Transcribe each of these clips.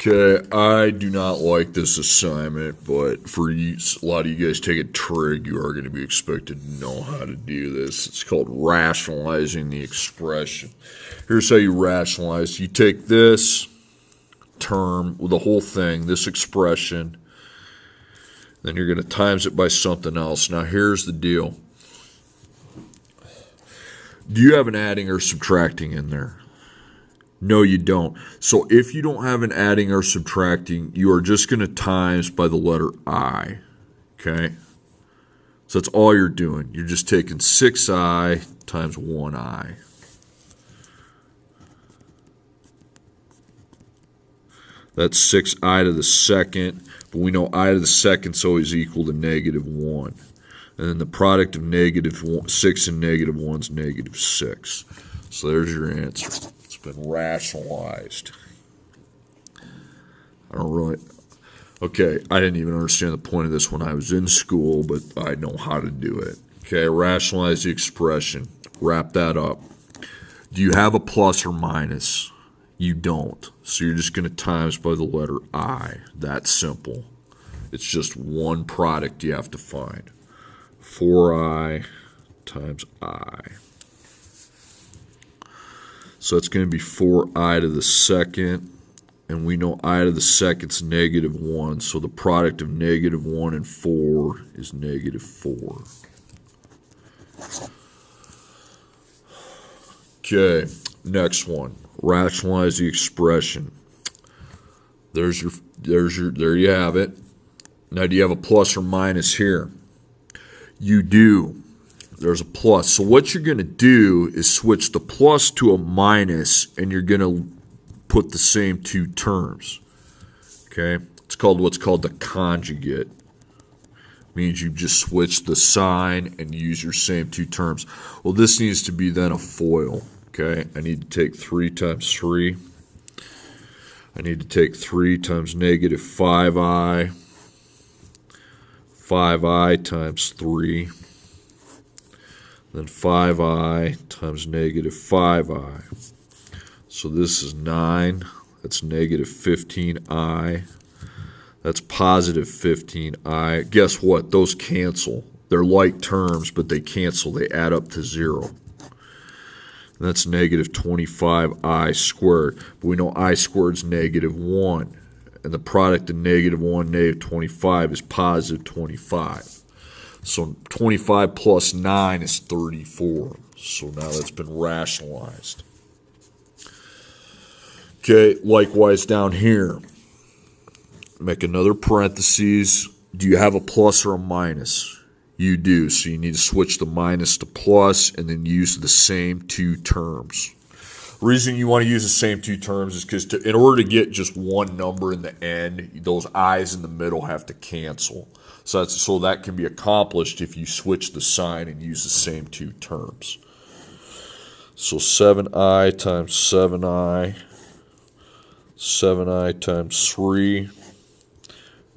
Okay, I do not like this assignment, but for you, a lot of you guys take a trig, you are going to be expected to know how to do this. It's called rationalizing the expression. Here's how you rationalize. You take this term, the whole thing, this expression, then you're going to times it by something else. Now here's the deal. Do you have an adding or subtracting in there? No, you don't. So if you don't have an adding or subtracting, you are just going to times by the letter I. Okay? So that's all you're doing. You're just taking 6i times 1i. That's 6i to the second. But we know I to the second is always equal to negative 1. And then the product of negative 6 and negative 1 is negative 6. So there's your answer. It's been rationalized. Okay, I didn't even understand the point of this when I was in school, but I know how to do it. Okay, rationalize the expression. Wrap that up. Do you have a plus or minus? You don't. So you're just going to times by the letter I. That's simple. It's just one product you have to find. 4i times I. So it's going to be 4i to the second, and we know I to the second's negative 1, so the product of negative 1 and 4 is negative 4. Okay, next one. Rationalize the expression. There you have it. Now, do you have a plus or minus here? You do. There's a plus. So what you're going to do is switch the plus to a minus, and you're going to put the same two terms. Okay? It's called what's called the conjugate. Means you just switch the sign and use your same two terms. Well, this needs to be then a FOIL. Okay? I need to take 3 times 3. I need to take 3 times negative 5i. 5i times 3. Then 5i times negative 5i. So this is 9. That's negative 15i. That's positive 15i. Guess what? Those cancel. They're like terms, but they cancel. They add up to 0. And that's negative 25i squared. But we know I squared is negative 1. And the product of negative 1 and negative 25 is positive 25. So 25 plus 9 is 34. So now that's been rationalized. Okay, likewise down here. Make another parentheses. Do you have a plus or a minus? You do. So you need to switch the minus to plus and then use the same two terms. The reason you want to use the same two terms is because in order to get just one number in the end, those i's in the middle have to cancel. So that can be accomplished if you switch the sign and use the same two terms. So 7i times 7i, 7i times 3,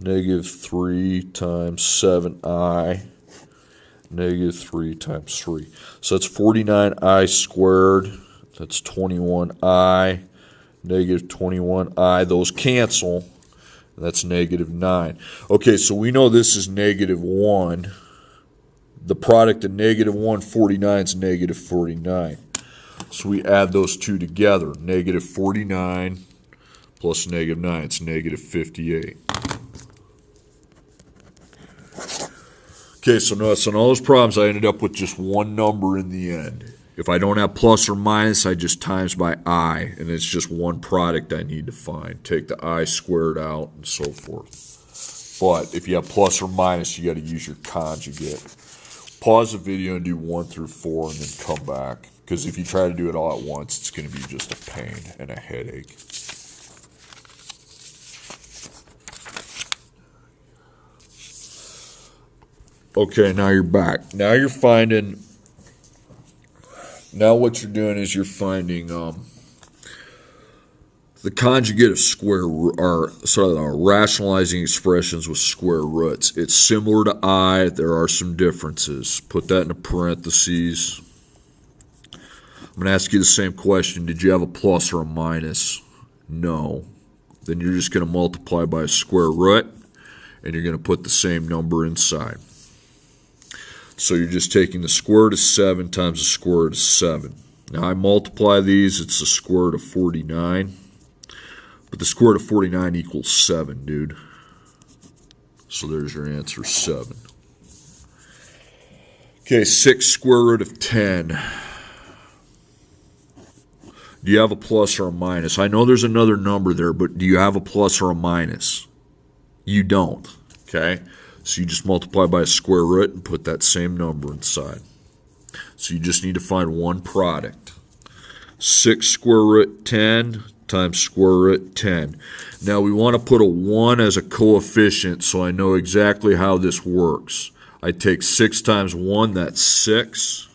negative 3 times 7i, negative 3 times 3. So that's 49i squared. That's 21i, negative 21i. Those cancel. That's negative 9. Okay, so we know this is negative 1. The product of negative 149 is negative 49. So we add those two together. Negative 49 plus negative 9. It's negative 58. Okay, so notice on all those problems, I ended up with just one number in the end. If I don't have plus or minus, I just times by I, and it's just one product I need to find. Take the I squared out and so forth. But if you have plus or minus, you got to use your conjugate. Pause the video and do 1 through 4 and then come back. Because if you try to do it all at once, it's going to be just a pain and a headache. Okay, now you're back. Now you're finding... Now what you're doing is you're finding the conjugate of rationalizing expressions with square roots. It's similar to I. There are some differences. Put that in a parentheses. I'm going to ask you the same question. Did you have a plus or a minus? No. then you're just going to multiply by a square root, and you're going to put the same number inside. So you're just taking the square root of 7 times the square root of 7. Now I multiply these, it's the square root of 49. But the square root of 49 equals 7, dude. So there's your answer, 7. Okay, 6 square root of 10. Do you have a plus or a minus? I know there's another number there, but do you have a plus or a minus? You don't, okay? So you just multiply by a square root and put that same number inside. So you just need to find one product. 6 square root 10 times square root 10. Now we want to put a 1 as a coefficient so I know exactly how this works. I take 6 times 1, that's 6.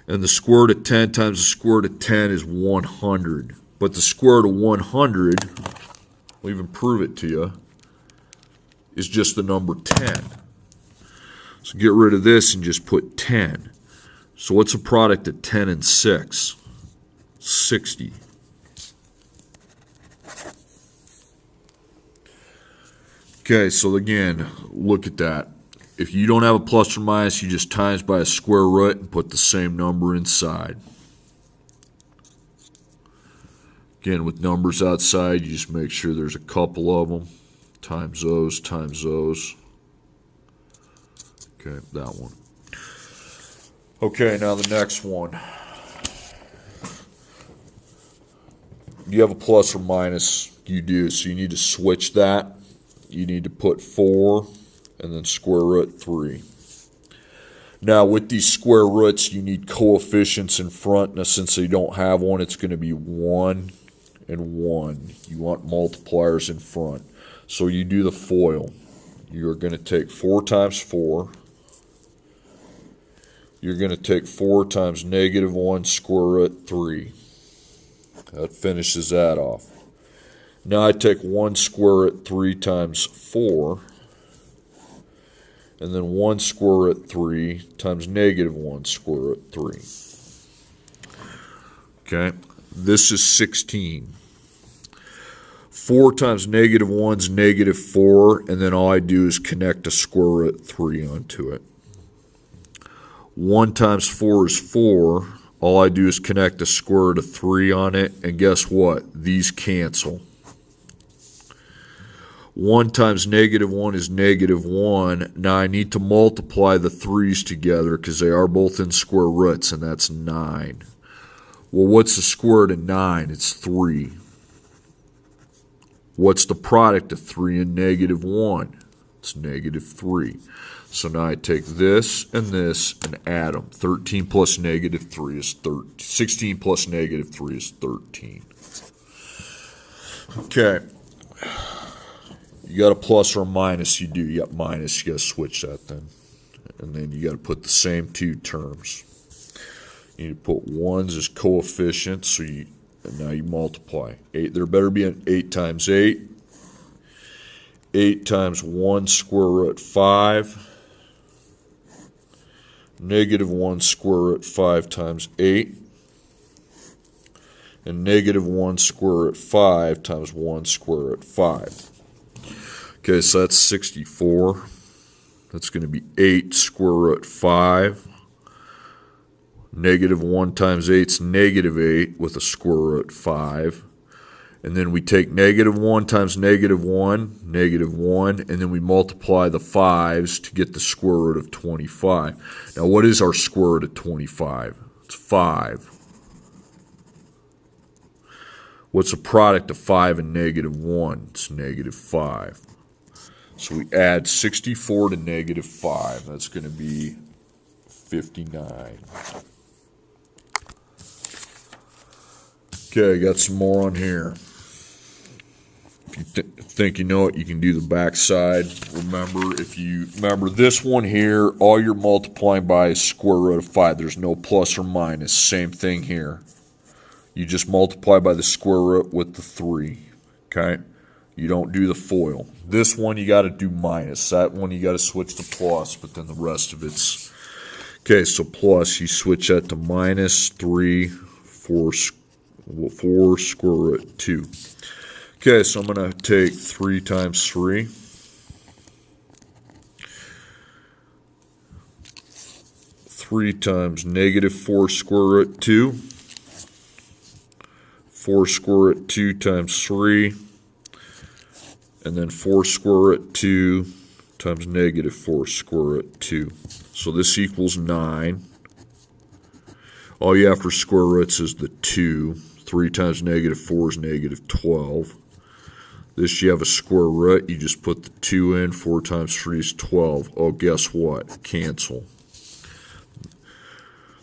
And the square root of 10 times the square root of 10 is 100. But the square root of 100, I'll even prove it to you, is just the number 10. So get rid of this and just put 10. So what's the product of 10 and 6? 60. Okay, so again, look at that. If you don't have a plus or minus, you just times by a square root and put the same number inside. Again, with numbers outside, you just make sure there's a couple of them. Times those, times those. Okay, that one. Okay, now the next one. Do you have a plus or minus? You do, so you need to switch that. You need to put 4 and then square root 3. Now with these square roots, you need coefficients in front. Now since they don't have one, it's going to be 1 and 1. You want multipliers in front. So you do the FOIL. You're going to take 4 times 4. You're going to take 4 times negative 1 square root 3. That finishes that off. Now I take 1 square root 3 times 4. And then 1 square root 3 times negative 1 square root 3. Okay, this is 16. 4 times negative 1 is negative 4, and then all I do is connect a square root 3 onto it. 1 times 4 is 4. All I do is connect a square root of 3 on it, and guess what? These cancel. 1 times negative 1 is negative 1. Now I need to multiply the 3's together because they are both in square roots, and that's 9. Well, what's the square root of 9? It's 3. What's the product of 3 and negative 1? It's negative 3. So now I take this and add them. 13 plus negative 3 is 13. 16 plus negative 3 is 13. Okay. You got a plus or a minus, you do. You got minus, you got to switch that then. And then you got to put the same two terms. You need to put 1s as coefficients, so and now you multiply. 8, there better be an 8 times 8. 8 times 1 square root 5. Negative 1 square root 5 times 8. And negative 1 square root 5 times 1 square root 5. Okay, so that's 64. That's going to be 8 square root 5. Negative 1 times 8 is negative 8 with a square root 5. And then we take negative 1 times negative 1, negative 1, and then we multiply the 5's to get the square root of 25. Now, what is our square root of 25? It's 5. What's the product of 5 and negative 1? It's negative 5. So we add 64 to negative 5. That's going to be 59. Okay, got some more on here. If you think you know it, you can do the back side. Remember this one here, all you're multiplying by is square root of 5. There's no plus or minus. Same thing here. You just multiply by the square root with the 3. Okay? You don't do the FOIL. This one you got to do minus. That one you got to switch to plus, but then the rest of it's... Okay, so plus, you switch that to minus 3, 4 square root 2. Okay, so I'm going to take 3 times 3. 3 times negative 4 square root 2. 4 square root 2 times 3. And then 4 square root 2 times negative 4 square root 2. So this equals 9. All you have for square roots is the 2. 3 times negative 4 is negative 12. This you have a square root. You just put the 2 in. 4 times 3 is 12. Oh, guess what? Cancel.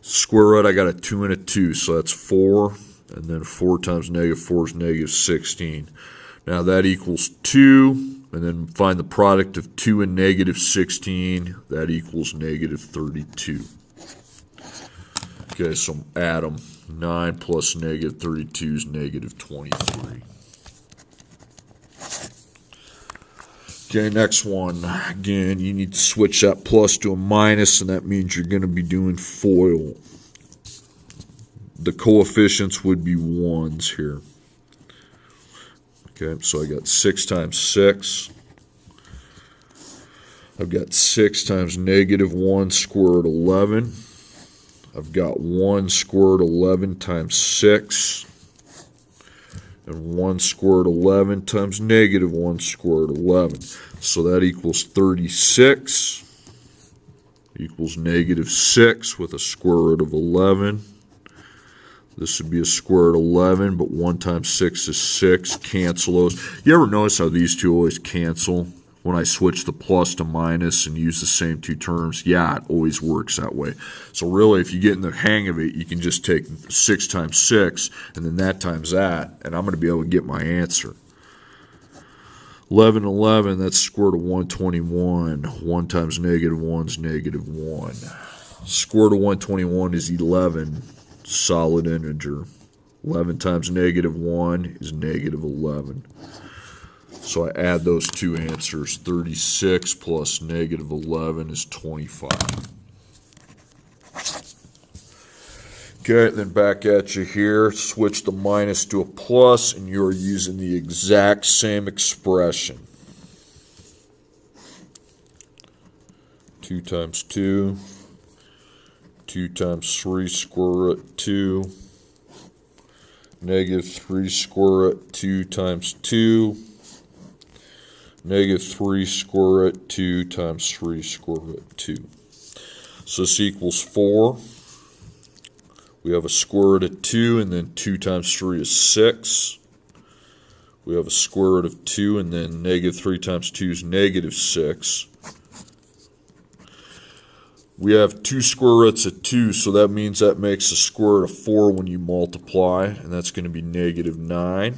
Square root, I got a 2 and a 2, so that's 4. And then 4 times negative 4 is negative 16. Now that equals 2. And then find the product of 2 and negative 16. That equals negative 32. Okay, so add them. 9 plus negative 32 is negative 23. Okay, next one. Again, you need to switch that plus to a minus, and that means you're going to be doing FOIL. The coefficients would be 1s here. Okay, so I got 6 times 6. I've got 6 times negative 1 squared 11. I've got 1 squared 11 times 6. And 1 squared 11 times negative 1 squared 11. So that equals 36. Equals negative 6 with a square root of 11. This would be a square root of 11, but 1 times 6 is 6. Cancel those. You ever notice how these two always cancel? When I switch the plus to minus and use the same two terms, yeah, it always works that way. So really, if you get in the hang of it, you can just take 6 times 6, and then that times that, and I'm going to be able to get my answer. 11, 11, that's square root of 121. 1 times negative 1 is negative 1. Square root of 121 is 11, solid integer. 11 times negative 1 is negative 11. So I add those two answers. 36 plus negative 11 is 25. Okay, then back at you here. Switch the minus to a plus, and you're using the exact same expression. 2 times 2. 2 times 3 square root 2. Negative 3 square root 2 times 2. Negative 3 square root 2 times 3 square root 2. So this equals 4. We have a square root of 2, and then 2 times 3 is 6. We have a square root of 2, and then negative 3 times 2 is negative 6. We have 2 square roots of 2, so that means that makes a square root of 4 when you multiply, and that's going to be negative 9.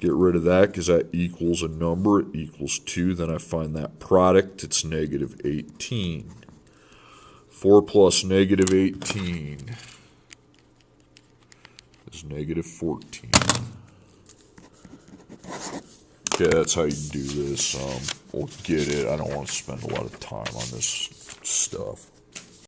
Get rid of that because that equals a number. It equals 2. Then I find that product. It's negative 18. 4 plus negative 18 is negative 14. Okay, that's how you do this. We'll get it. I don't want to spend a lot of time on this stuff.